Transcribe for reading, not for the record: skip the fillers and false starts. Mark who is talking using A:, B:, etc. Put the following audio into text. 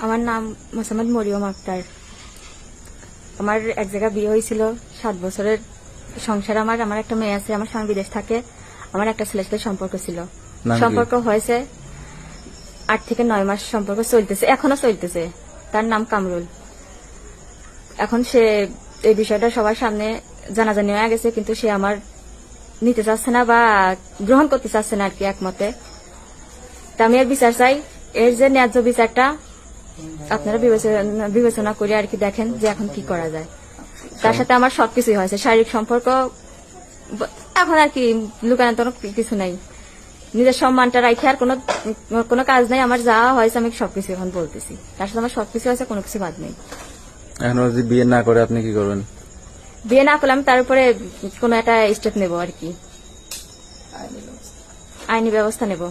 A: আমার নাম মোসাম্মদ মরিয়ম আক্তার। আমার এক জায়গায় বিয়ে হয়েছিল, 7 বছরের সংসার। আমার একটা মেয়ে আছে, আমার স্বামী বিদেশ থাকে। আমার একটা ছেলের সাথে সম্পর্ক ছিল,
B: নাম কি?
A: সম্পর্ক হয়েছে 8 থেকে 9 মাস সম্পর্ক চলতেছে, এখনো চলতেছে। তার নাম কামরুল। এখন সে এই বিষয়টা সবার সামনে জানাজানি হয়ে গেছে, কিন্তু সে আমার নিতে চাচ্ছে না বা গ্রহণ করতে চাচ্ছে না আর কি, একমতে। তা আমি এর বিচার চাই, এর যে ন্যায্য বিচারটা আপনারা বিবেচনা করে আর কি দেখেন যে এখন কি করা যায়। তার সাথে আমার সবকিছুই হয়েছে, শারীরিক সম্পর্ক। এখন আর কি লুকানোর তো কিছু নাই, নিজের সম্মানটা রাখে আর কোনো কাজ নাই। আমার যা হয়েছে আমি সবকিছু এখন বলতেছি, তার সাথে আমার সবকিছু হয়েছে, কোনো কিছু বাদ নেই।
B: এখন যদি বিয়ে না করে আপনি কি করবেন?
A: বিয়ে না করলে আমি তার উপরে কোনো একটা স্টেপ নেব আর কি, আইনি ব্যবস্থা নেব।